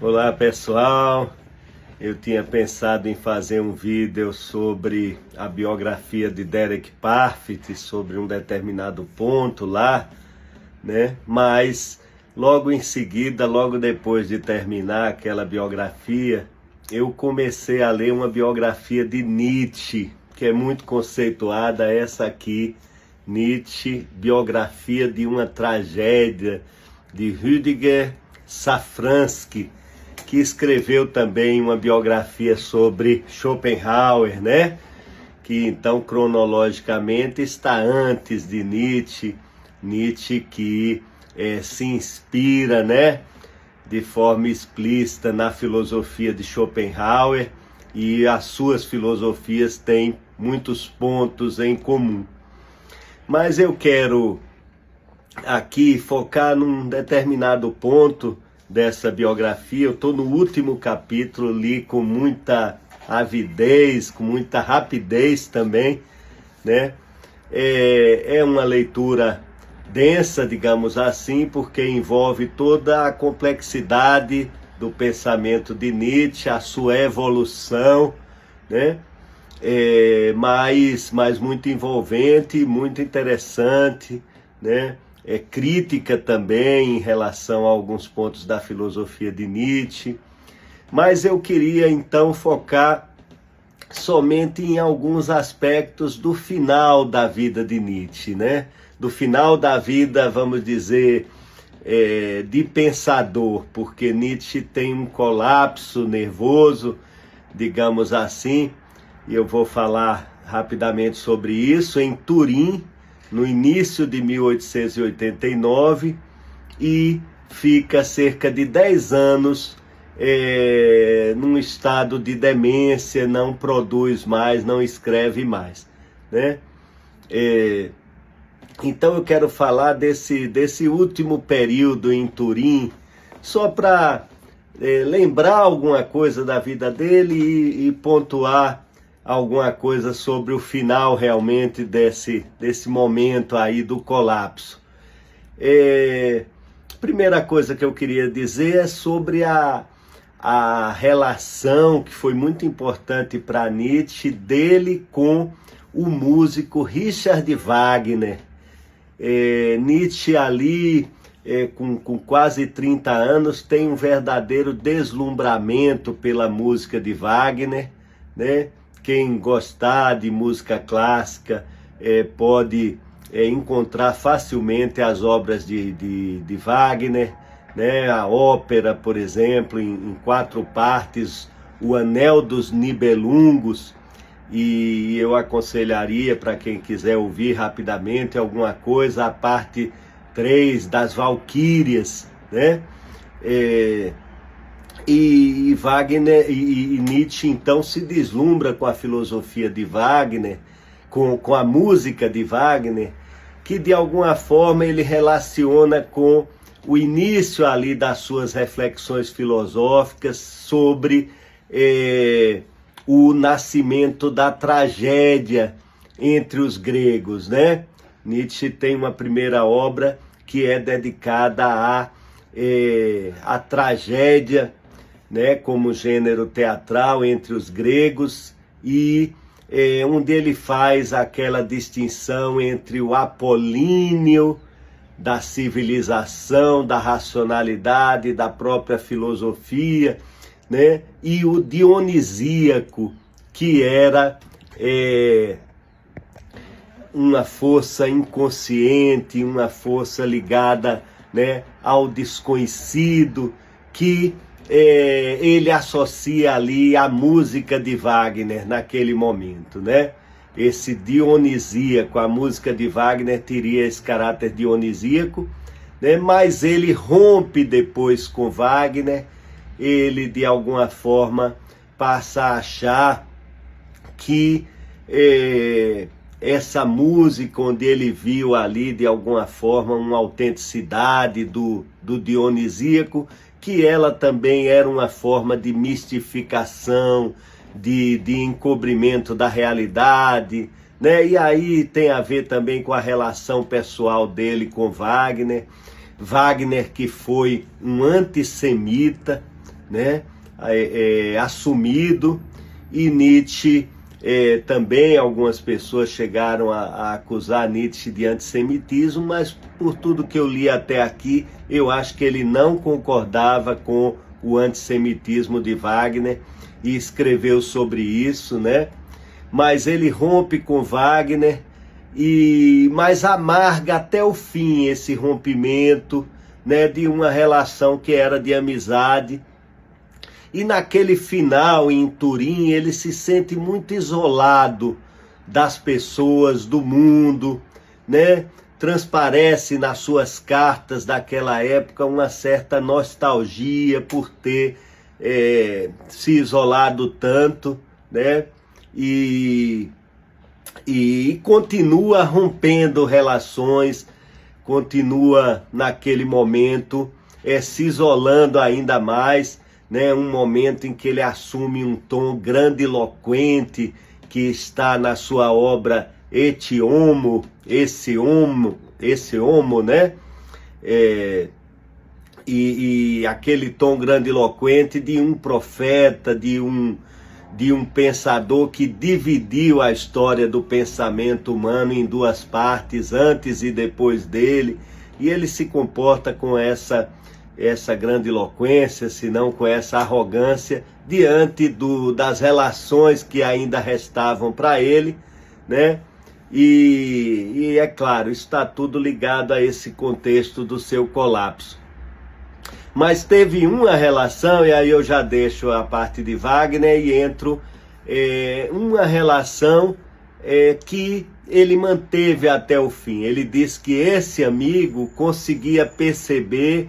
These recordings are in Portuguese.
Olá pessoal, eu tinha pensado em fazer um vídeo sobre a biografia de Derek Parfit, sobre um determinado ponto lá, né? Mas logo em seguida, logo depois de terminar aquela biografia, eu comecei a ler uma biografia de Nietzsche, que é muito conceituada, essa aqui, Nietzsche, biografia de uma tragédia, de Rüdiger Safransky, que escreveu também uma biografia sobre Schopenhauer, né? Que então cronologicamente está antes de Nietzsche, Nietzsche que se inspira, né, de forma explícita na filosofia de Schopenhauer, e as suas filosofias têm muitos pontos em comum. Mas eu quero aqui focar num determinado ponto dessa biografia. Eu estou no último capítulo, li com muita avidez, com muita rapidez também, né? É uma leitura densa, digamos assim, porque envolve toda a complexidade do pensamento de Nietzsche, a sua evolução, né? Mas muito envolvente, muito interessante, né? Crítica também em relação a alguns pontos da filosofia de Nietzsche. Mas eu queria então focar somente em alguns aspectos do final da vida de Nietzsche, né? Do final da vida, vamos dizer, de pensador, porque Nietzsche tem um colapso nervoso, digamos assim, e eu vou falar rapidamente sobre isso, em Turim, no início de 1889, e fica cerca de 10 anos num estado de demência, não produz mais, não escreve mais, né? Então eu quero falar desse último período em Turim, só para lembrar alguma coisa da vida dele e pontuar alguma coisa sobre o final realmente desse momento aí do colapso. Primeira coisa que eu queria dizer é sobre a relação que foi muito importante para Nietzsche, dele com o músico Richard Wagner. Nietzsche ali, com quase 30 anos, tem um verdadeiro deslumbramento pela música de Wagner, né? Quem gostar de música clássica pode encontrar facilmente as obras de Wagner, né? A ópera, por exemplo, em 4 partes, O Anel dos Nibelungos, e eu aconselharia para quem quiser ouvir rapidamente alguma coisa, a parte 3 das Valquírias, né? E Wagner e Nietzsche então se deslumbra com a filosofia de Wagner, com a música de Wagner, que de alguma forma ele relaciona com o início ali das suas reflexões filosóficas sobre o nascimento da tragédia entre os gregos, né? Nietzsche tem uma primeira obra que é dedicada à tragédia, né, como gênero teatral entre os gregos, e onde ele faz aquela distinção entre o apolíneo da civilização, da racionalidade, da própria filosofia, né, e o dionisíaco, que era uma força inconsciente, uma força ligada, né, ao desconhecido, que ele associa ali a música de Wagner naquele momento, né? Esse dionisíaco, a música de Wagner teria esse caráter dionisíaco, né? Mas ele rompe depois com Wagner, ele de alguma forma passa a achar que essa música, onde ele viu ali de alguma forma uma autenticidade do dionisíaco, que ela também era uma forma de mistificação, de encobrimento da realidade, né? E aí tem a ver também com a relação pessoal dele com Wagner. Wagner, que foi um antissemita, né, assumido, e Nietzsche também, algumas pessoas chegaram a acusar Nietzsche de antissemitismo, mas por tudo que eu li até aqui, eu acho que ele não concordava com o antissemitismo de Wagner e escreveu sobre isso, né? Mas ele rompe com Wagner, mas amarga até o fim esse rompimento, né, de uma relação que era de amizade. E naquele final em Turim, ele se sente muito isolado das pessoas, do mundo, né? Transparece nas suas cartas daquela época uma certa nostalgia por ter se isolado tanto, né? E continua rompendo relações, continua naquele momento se isolando ainda mais, né? Um momento em que ele assume um tom grandiloquente que está na sua obra esse homo, né? E aquele tom grandiloquente de um profeta, de um pensador que dividiu a história do pensamento humano em duas partes, antes e depois dele, e ele se comporta com essa grandiloquência, se não com essa arrogância, diante das relações que ainda restavam para ele, né? E é claro, está tudo ligado a esse contexto do seu colapso. Mas teve uma relação, e aí eu já deixo a parte de Wagner e entro uma relação que ele manteve até o fim. Ele diz que esse amigo conseguia perceber,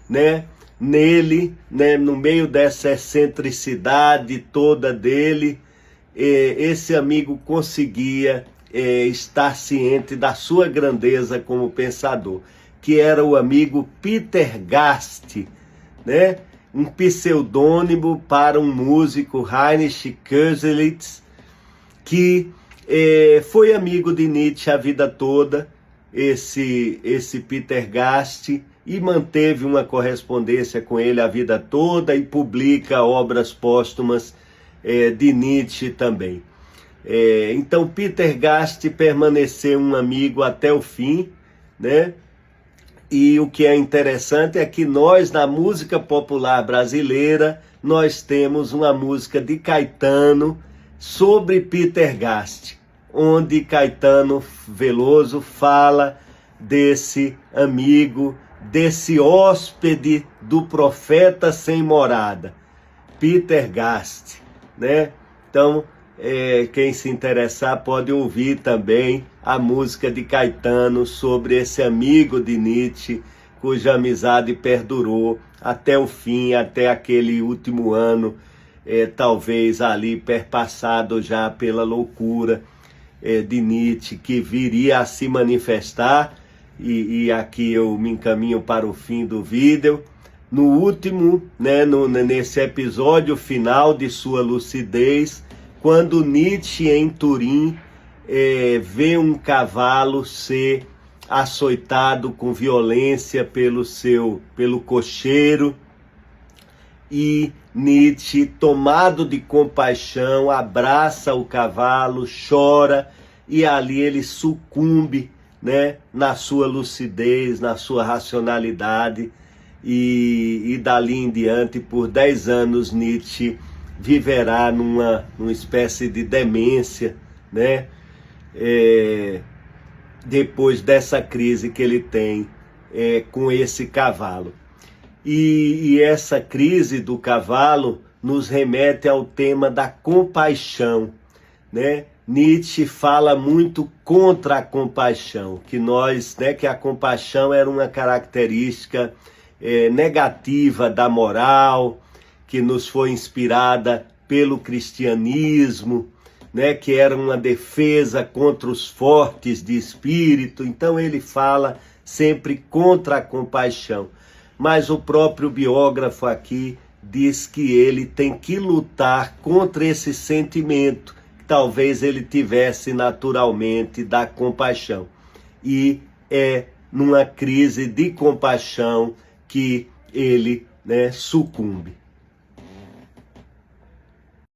né, nele, né, no meio dessa excentricidade toda dele, esse amigo conseguia estar ciente da sua grandeza como pensador, que era o amigo Peter Gast, né? Um pseudônimo para um músico, Heinrich Köselitz, que foi amigo de Nietzsche a vida toda, esse Peter Gast, e manteve uma correspondência com ele a vida toda e publica obras póstumas de Nietzsche também. Então Peter Gast permaneceu um amigo até o fim, né? E o que é interessante é que nós, na música popular brasileira, nós temos uma música de Caetano sobre Peter Gast, onde Caetano Veloso fala desse amigo, desse hóspede do profeta sem morada, Peter Gast, né? Então, quem se interessar pode ouvir também a música de Caetano sobre esse amigo de Nietzsche, cuja amizade perdurou até o fim, até aquele último ano, talvez ali perpassado já pela loucura de Nietzsche, que viria a se manifestar, e aqui eu me encaminho para o fim do vídeo. No último, né, nesse episódio final de sua lucidez, quando Nietzsche em Turim vê um cavalo ser açoitado com violência pelo cocheiro, e Nietzsche, tomado de compaixão, abraça o cavalo, chora, e ali ele sucumbe, né, na sua lucidez, na sua racionalidade, e dali em diante, por 10 anos, Nietzsche viverá numa espécie de demência, né? Depois dessa crise que ele tem com esse cavalo. E essa crise do cavalo nos remete ao tema da compaixão, né? Nietzsche fala muito contra a compaixão, que a compaixão era uma característica negativa da moral, que nos foi inspirada pelo cristianismo, né, que era uma defesa contra os fortes de espírito. Então ele fala sempre contra a compaixão. Mas o próprio biógrafo aqui diz que ele tem que lutar contra esse sentimento que talvez ele tivesse naturalmente da compaixão. E é numa crise de compaixão que ele, né, sucumbe.